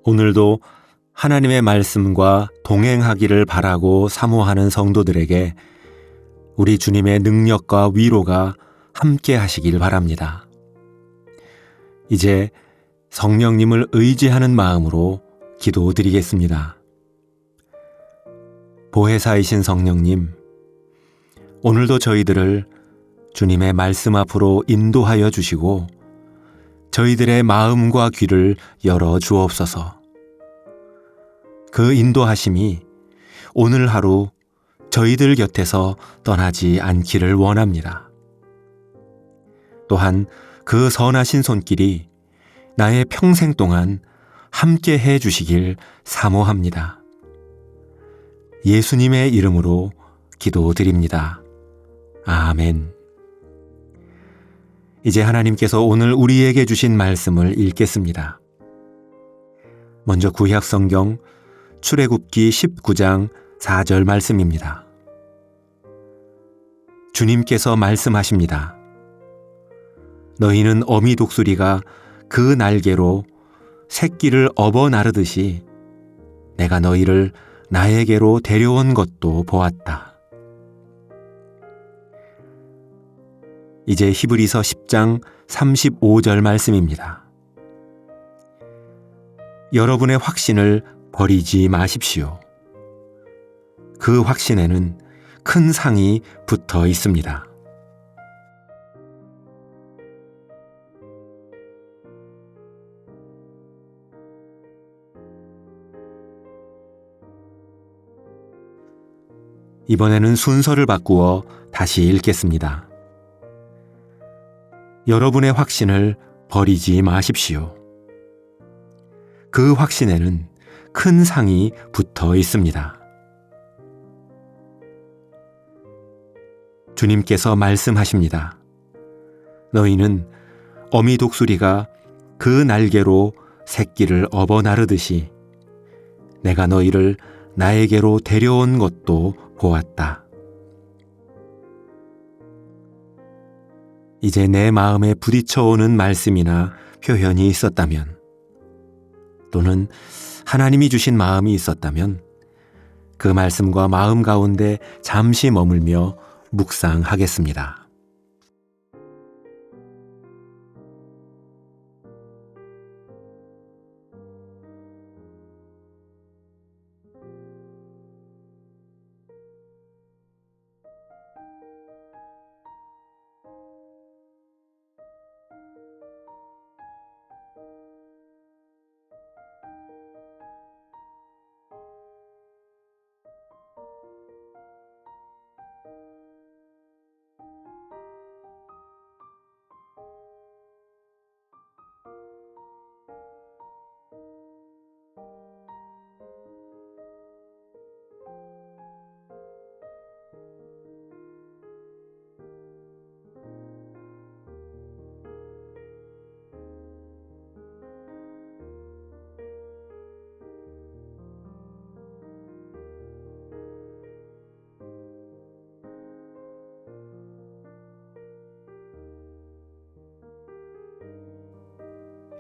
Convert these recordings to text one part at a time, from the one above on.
오늘도 하나님의 말씀과 동행하기를 바라고 사모하는 성도들에게 우리 주님의 능력과 위로가 함께 하시길 바랍니다. 이제 성령님을 의지하는 마음으로 기도드리겠습니다. 보혜사이신 성령님, 오늘도 저희들을 주님의 말씀 앞으로 인도하여 주시고 저희들의 마음과 귀를 열어 주옵소서. 그 인도하심이 오늘 하루 저희들 곁에서 떠나지 않기를 원합니다. 또한 그 선하신 손길이 나의 평생 동안 함께 해 주시길 사모합니다. 예수님의 이름으로 기도드립니다. 아멘. 이제 하나님께서 오늘 우리에게 주신 말씀을 읽겠습니다. 먼저 구약 성경 출애굽기 19장 4절 말씀입니다. 주님께서 말씀하십니다. 너희는 어미 독수리가 그 날개로 새끼를 업어 나르듯이 내가 너희를 나에게로 데려온 것도 보았다. 이제 히브리서 10장 35절 말씀입니다. 여러분의 확신을 버리지 마십시오. 그 확신에는 큰 상이 붙어 있습니다. 이번에는 순서를 바꾸어 다시 읽겠습니다. 여러분의 확신을 버리지 마십시오. 그 확신에는 큰 상이 붙어 있습니다. 주님께서 말씀하십니다. 너희는 어미 독수리가 그 날개로 새끼를 업어 나르듯이 내가 너희를 나에게로 데려온 것도 보았다. 이제 내 마음에 부딪혀오는 말씀이나 표현이 있었다면, 또는 하나님이 주신 마음이 있었다면 그 말씀과 마음 가운데 잠시 머물며 묵상하겠습니다.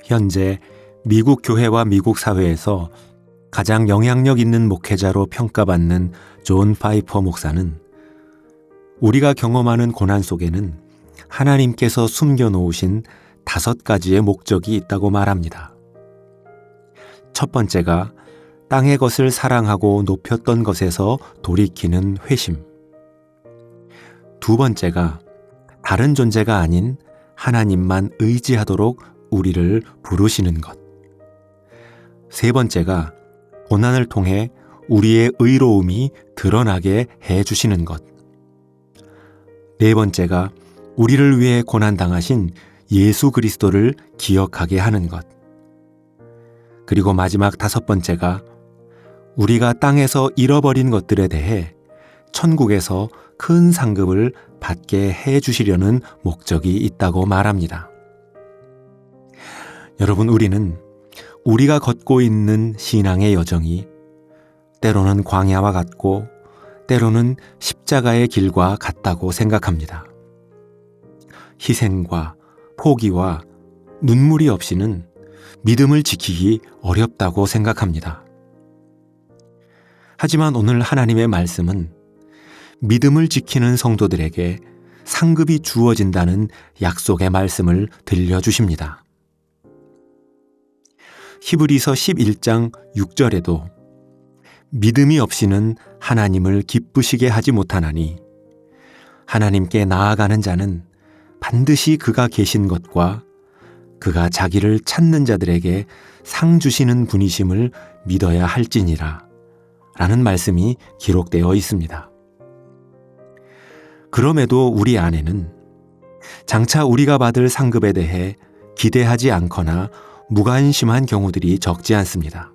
현재 미국 교회와 미국 사회에서 가장 영향력 있는 목회자로 평가받는 존 파이퍼 목사는 우리가 경험하는 고난 속에는 하나님께서 숨겨놓으신 5가지의 목적이 있다고 말합니다. 첫 번째가 땅의 것을 사랑하고 높였던 것에서 돌이키는 회심. 두 번째가 다른 존재가 아닌 하나님만 의지하도록 우리를 부르시는 것. 세 번째가 고난을 통해 우리의 의로움이 드러나게 해주시는 것. 네 번째가 우리를 위해 고난당하신 예수 그리스도를 기억하게 하는 것. 그리고 마지막 5번째가 우리가 땅에서 잃어버린 것들에 대해 천국에서 큰 상급을 받게 해주시려는 목적이 있다고 말합니다. 여러분, 우리는 우리가 걷고 있는 신앙의 여정이 때로는 광야와 같고 때로는 십자가의 길과 같다고 생각합니다. 희생과 포기와 눈물이 없이는 믿음을 지키기 어렵다고 생각합니다. 하지만 오늘 하나님의 말씀은 믿음을 지키는 성도들에게 상급이 주어진다는 약속의 말씀을 들려주십니다. 히브리서 11장 6절에도 믿음이 없이는 하나님을 기쁘시게 하지 못하나니 하나님께 나아가는 자는 반드시 그가 계신 것과 그가 자기를 찾는 자들에게 상 주시는 분이심을 믿어야 할지니라 라는 말씀이 기록되어 있습니다. 그럼에도 우리 안에는 장차 우리가 받을 상급에 대해 기대하지 않거나 무관심한 경우들이 적지 않습니다.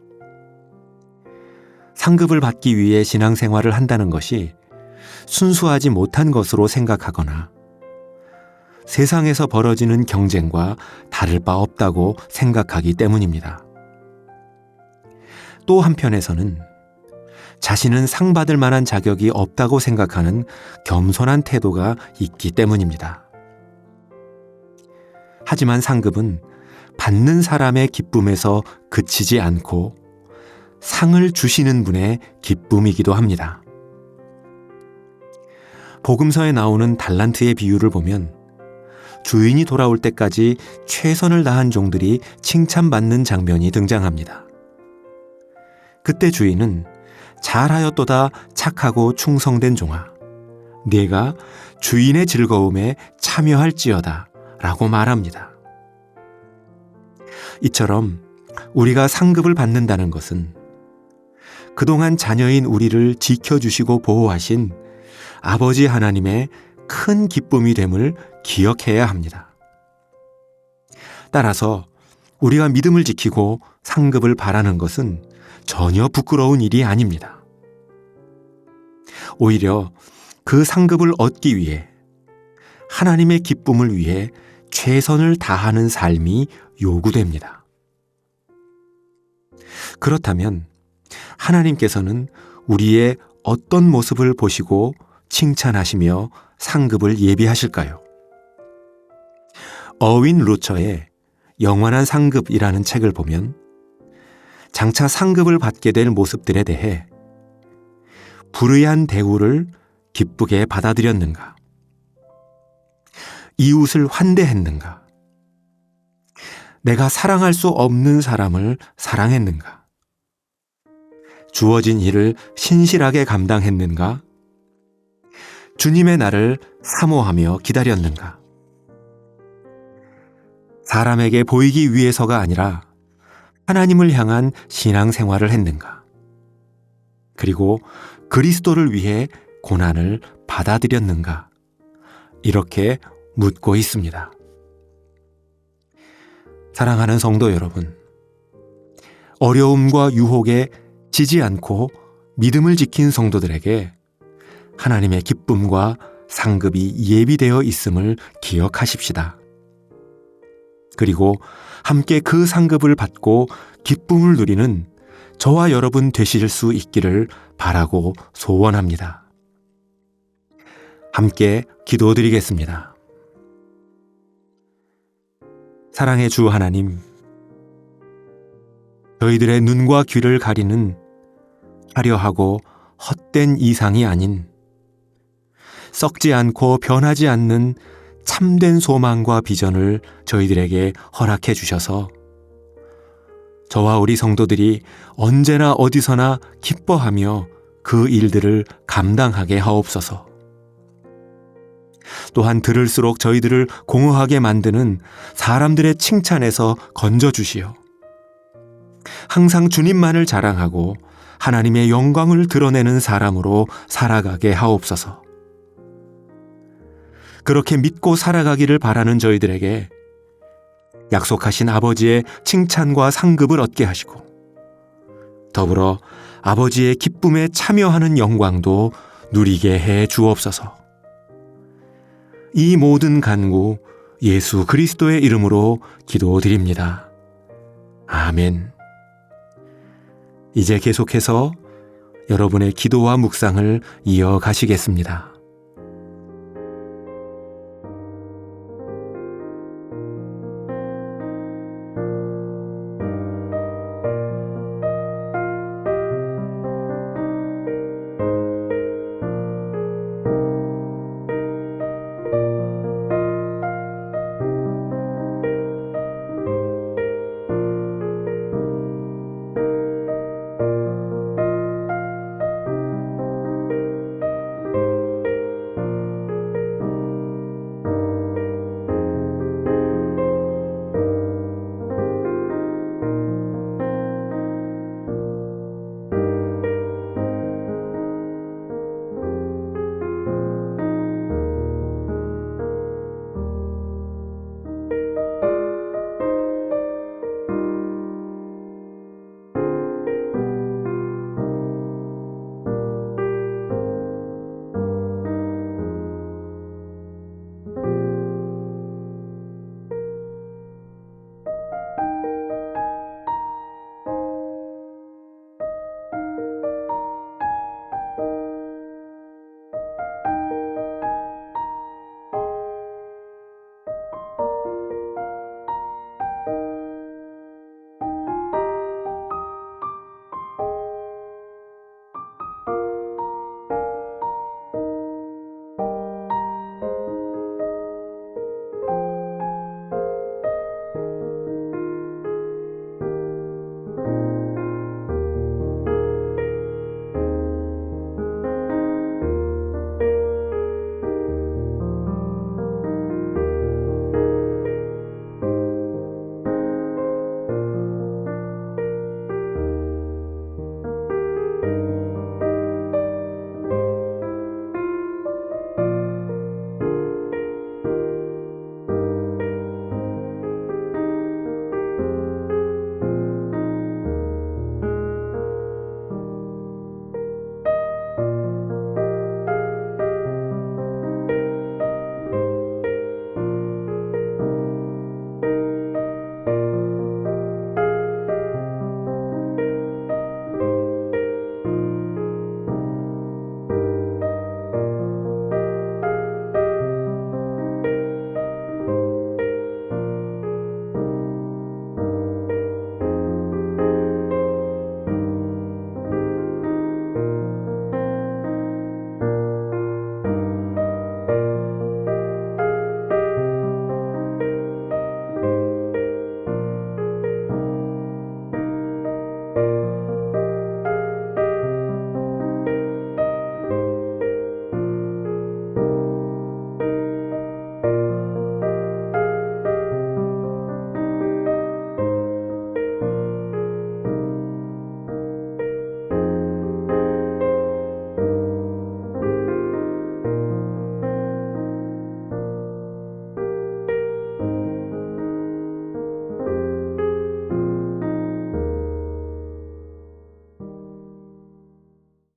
상급을 받기 위해 신앙생활을 한다는 것이 순수하지 못한 것으로 생각하거나 세상에서 벌어지는 경쟁과 다를 바 없다고 생각하기 때문입니다. 또 한편에서는 자신은 상 받을 만한 자격이 없다고 생각하는 겸손한 태도가 있기 때문입니다. 하지만 상급은 받는 사람의 기쁨에서 그치지 않고 상을 주시는 분의 기쁨이기도 합니다. 복음서에 나오는 달란트의 비유를 보면 주인이 돌아올 때까지 최선을 다한 종들이 칭찬받는 장면이 등장합니다. 그때 주인은 잘하였도다 착하고 충성된 종아, 네가 주인의 즐거움에 참여할지어다 라고 말합니다. 이처럼 우리가 상급을 받는다는 것은 그동안 자녀인 우리를 지켜주시고 보호하신 아버지 하나님의 큰 기쁨이 됨을 기억해야 합니다. 따라서 우리가 믿음을 지키고 상급을 바라는 것은 전혀 부끄러운 일이 아닙니다. 오히려 그 상급을 얻기 위해 하나님의 기쁨을 위해 최선을 다하는 삶이 요구됩니다. 그렇다면 하나님께서는 우리의 어떤 모습을 보시고 칭찬하시며 상급을 예비하실까요? 어윈 루처의 영원한 상급이라는 책을 보면 장차 상급을 받게 될 모습들에 대해 불의한 대우를 기쁘게 받아들였는가? 이웃을 환대했는가? 내가 사랑할 수 없는 사람을 사랑했는가? 주어진 일을 신실하게 감당했는가? 주님의 날을 사모하며 기다렸는가? 사람에게 보이기 위해서가 아니라 하나님을 향한 신앙생활을 했는가? 그리고 그리스도를 위해 고난을 받아들였는가? 이렇게 묻고 있습니다. 사랑하는 성도 여러분, 어려움과 유혹에 지지 않고 믿음을 지킨 성도들에게 하나님의 기쁨과 상급이 예비되어 있음을 기억하십시다. 그리고 함께 그 상급을 받고 기쁨을 누리는 저와 여러분 되실 수 있기를 바라고 소원합니다. 함께 기도드리겠습니다. 사랑의 주 하나님, 저희들의 눈과 귀를 가리는 화려하고 헛된 이상이 아닌 썩지 않고 변하지 않는 참된 소망과 비전을 저희들에게 허락해 주셔서 저와 우리 성도들이 언제나 어디서나 기뻐하며 그 일들을 감당하게 하옵소서. 또한 들을수록 저희들을 공허하게 만드는 사람들의 칭찬에서 건져주시어 항상 주님만을 자랑하고 하나님의 영광을 드러내는 사람으로 살아가게 하옵소서. 그렇게 믿고 살아가기를 바라는 저희들에게 약속하신 아버지의 칭찬과 상급을 얻게 하시고 더불어 아버지의 기쁨에 참여하는 영광도 누리게 해 주옵소서. 이 모든 간구 예수 그리스도의 이름으로 기도드립니다. 아멘. 이제 계속해서 여러분의 기도와 묵상을 이어가시겠습니다.